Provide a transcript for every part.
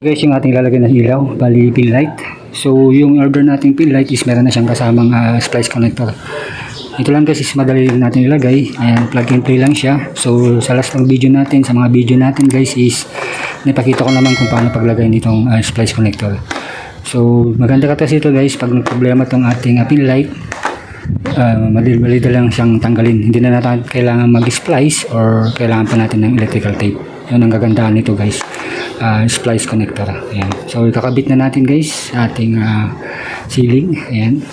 Guys, yung ating lalagyan ng ilaw, bali pin light. So, yung order nating pin light is meron na siyang kasamang splice connector. Ito lang guys is madali lang natin ilagay. Ayan, plug and play lang siya. So, sa last ng video natin, sa mga video natin guys is napakita ko naman kung paano paglagay nitong splice connector. So, maganda kasi ito guys, pag problema itong ating pin light, madali lang siyang tanggalin. Hindi na natin kailangan mag-splice or kailangan pa natin ng electrical tape. Yun ang kagandahan nito guys. Splice connector. Ayan. So, kakabit na natin guys sa ating ceiling. Ayan.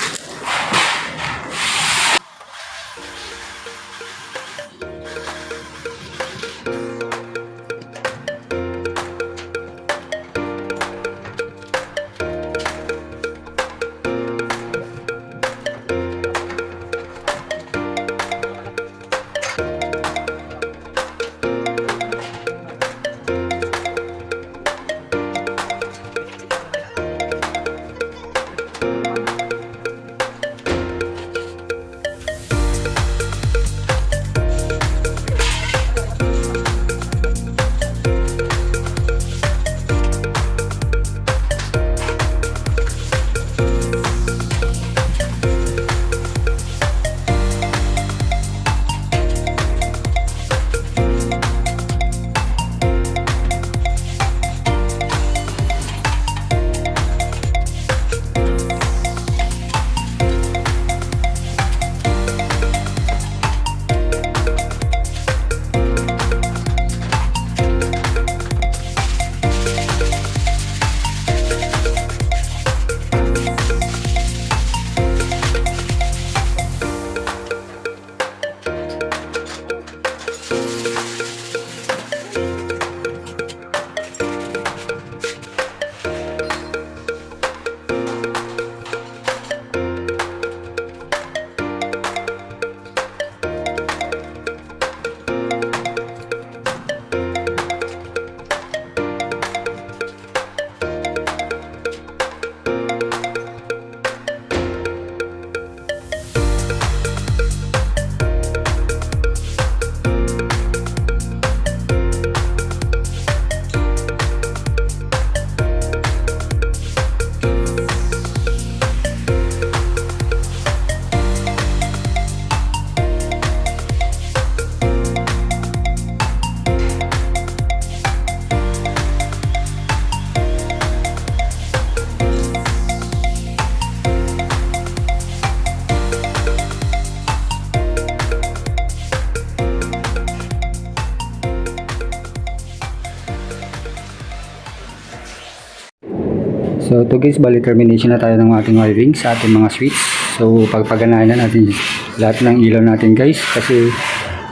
So ito guys, bali termination na tayo ng ating wiring sa ating mga switch. So pagpaganahin na natin lahat ng ilaw natin guys, kasi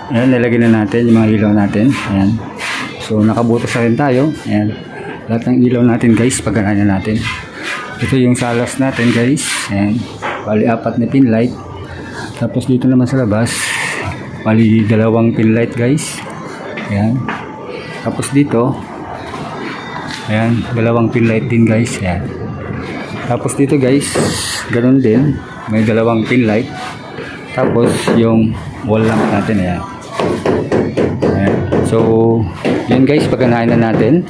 ayan, nilagay na natin yung mga ilaw natin. Ayan. So nakabutas na rin tayo. Ayan. Lahat ng ilaw natin guys, paganahin na natin. Ito yung salas natin guys. Ayan. Bali 4 na pin light. Tapos dito naman sa labas, bali 2 pin light guys. Ayan. Tapos dito, ayan, 2 pin light din guys. Ayan. Tapos dito guys, ganun din, may 2 pin light. Tapos yung wall lamp natin. Ayan. Ayan. So yun guys, paganahin na natin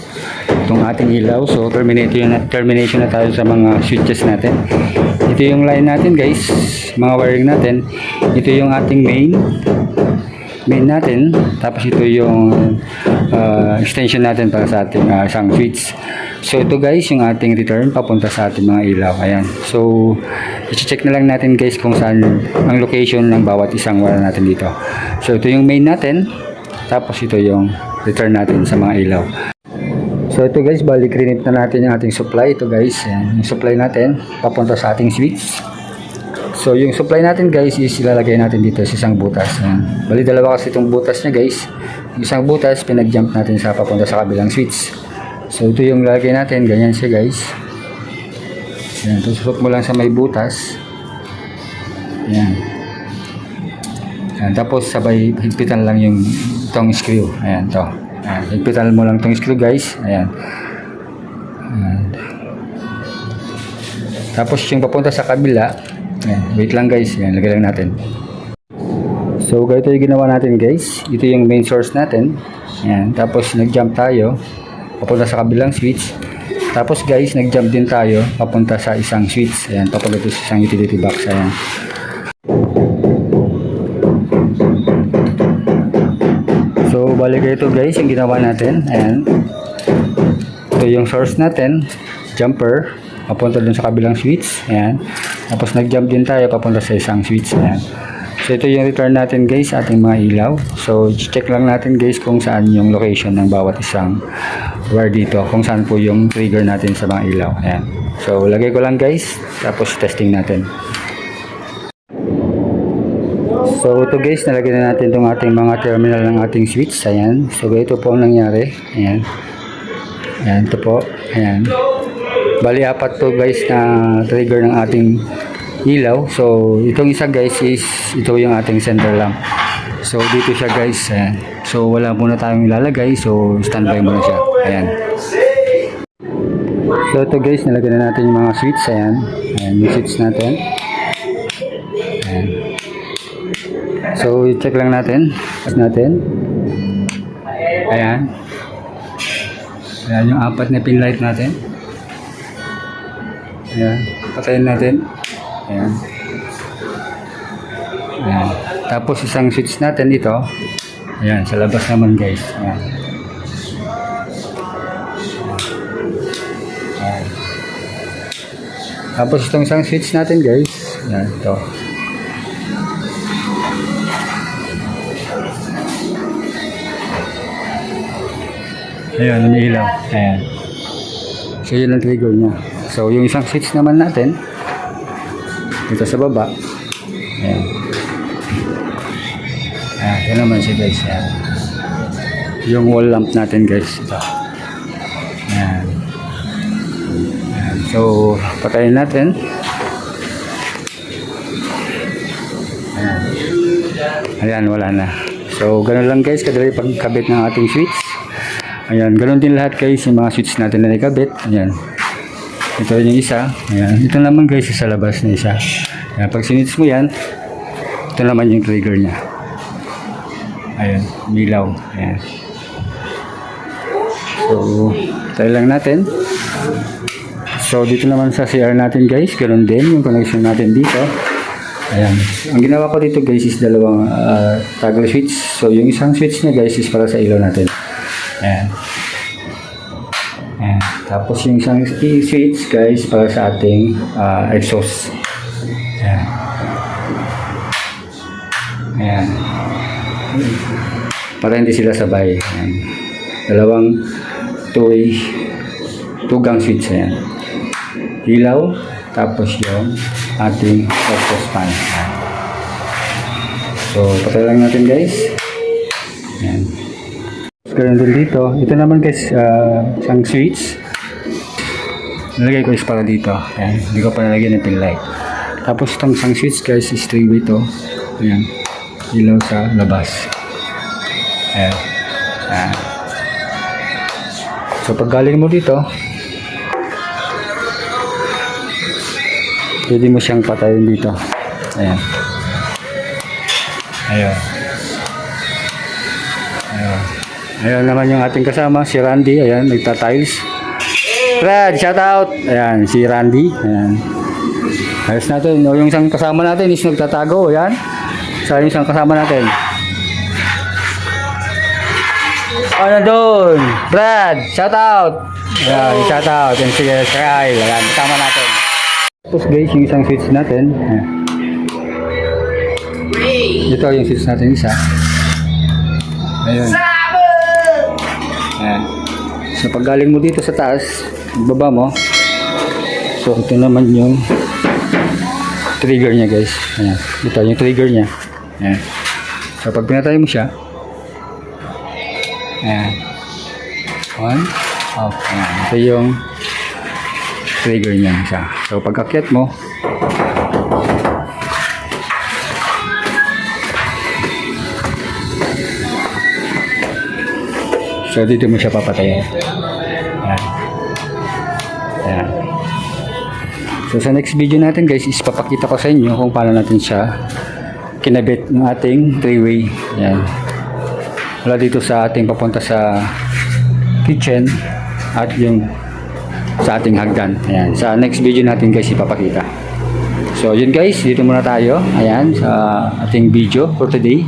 itong ating ilaw. So termination na tayo sa mga switches natin. Ito yung line natin guys, mga wiring natin. Ito yung ating main natin. Tapos ito yung extension natin para sa ating isang switch. So ito guys yung ating return papunta sa ating mga ilaw. Ayan. So i-check na lang natin guys kung saan ang location ng bawat isang wire natin dito. So ito yung main natin. Tapos ito yung return natin sa mga ilaw. So ito guys, balik rinit na natin yung ating supply. Ito guys, ayan, yung supply natin papunta sa ating switch. So yung supply natin guys is ilalagay natin dito sa isang butas. Ayan. Bali 2 kasi itong butas niya guys. Yung isang butas pinag-jump natin sa papunta sa kabilang switch. So ito yung lalagay natin, ganyan siya guys. Ayan, tusok mo lang sa may butas. Ayan. Ayan, tapos sabay higpitan lang yung itong screw. Ayan, to. Ayan, higpitan mo lang itong screw guys. Ayan. Ayan. Tapos yung papunta sa kabila, ayan, wait lang guys. Ayan, lagay lang natin. So ganito yung ginawa natin guys. Ito yung main source natin. Ayan, tapos nag-jump tayo papunta sa kabilang switch. Tapos guys, nag-jump din tayo papunta sa isang switch. Ayan, papunta sa isang utility box. Ayan. So, balik ito guys, yung ginawa natin. Ayan. Ito yung source natin, jumper, papunta dun sa kabilang switch. Ayan. Tapos nag-jump din tayo papunta sa isang switch. Ayan. So, ito yung return natin guys sa ating mga ilaw. So, check lang natin guys kung saan yung location ng bawat isang wire dito. Kung saan po yung trigger natin sa mga ilaw. Ayan. So, lagay ko lang guys. Tapos, testing natin. So, ito guys, nalagay na natin itong ating mga terminal ng ating switch. Ayan. So, ito po ang nangyari. Ayan. Ayan, ito po. Ayan. Bali, apat to guys na trigger ng ating ilaw. So, itong isa guys is ito yung ating center lamp. So, dito siya guys. Ayan. So, wala muna tayong ilalagay. So, standby muna siya. Ayan. So, ito guys, nalagay na natin yung mga switch. Ayan. Ayan, yung switch natin. Ayan. So, check lang natin. Ayan. Ayan yung apat na pin light natin. Ayan. Patayin natin. Ayan. Ayan. Tapos isang switch natin dito. Ayan. Sa labas naman guys. Ayan. Ayan. Tapos itong isang switch natin guys. Ayan. Ito. Ayan. Umiilaw. Ayan. So yun ang trigger niya. So yung isang switch naman natin. Dito sa baba. Ayan. Ayan, ito naman siya guys. Ayan. Yung wall lamp natin guys. Ito. Ayan. Ayan. So, patayin natin. Ayan. Ayan, wala na. So, ganun lang guys. Kadali pagkabit ng ating switch. Ayan, ganun din lahat guys. Yung mga switch natin na nakabit. Ayan. Ito yung isa. Ayan. Ito naman guys sa labas na isa. Ayan. Pag sinits mo yan, ito naman yung trigger niya. Ayan. Milaw. Ayan. So, tayo lang natin. So, dito naman sa CR natin guys. Ganun din yung connection natin dito. Ayan. Ang ginawa ko dito guys is dalawang toggle switch. So, yung isang switch niya guys is para sa ilaw natin. Ayan. Ayan. Tapos yung isang switch guys para sa ating exhaust. Ayan. Ayan. Para hindi sila sabay. Ayan. Dalawang two-gang switch. Ayan. Ilaw. Tapos yung ating exhaust fan. Ayan. So, patay lang natin guys. Ayan. Ganun din dito. Ito naman guys, isang switch. Nalagay ko is para dito. Ayan. Hindi ko pa nalagyan ng pin light. Tapos itong isang switch guys is 3-way to. Ayan. Ilaw sa labas. Ayan. Ayan. So pag galing mo dito, pwede mo siyang patayin dito. Ayan. Ayan. Ayan. Ayan naman yung ating kasama, si Randy. Ayan, nagta-tiles. Brad, shout out! Ayan, si Randy. Ayan. Ayos natin. O, yung isang kasama natin is nagtatago. Ayan. Sa yung isang kasama natin. Ano doon? Brad, shout out! Ayan, shout out. Yan si Kyle. Ayan, kasama natin. Tapos guys, yung isang switch natin. Ayan. Ito yung switch natin isa. Ayan. Ayan. So pag galing mo dito sa taas, baba mo. So ito naman yung trigger niya guys. Ayan. Ito yung trigger niya. Ayan. So pag pinatay mo siya, ayan. On, off. Ayan. Ito yung trigger niya siya. So pag akyat mo, so dito mo siya papatayin. Ayan. Ayan. So sa next video natin guys is papakita ko sa inyo kung paano natin siya kinabit ng ating 3-way. Ayan. Wala dito sa ating papunta sa kitchen at yung sa ating hagdan. Ayan. Sa next video natin guys ipapakita. So yun guys, dito muna tayo. Ayan, sa ating video for today.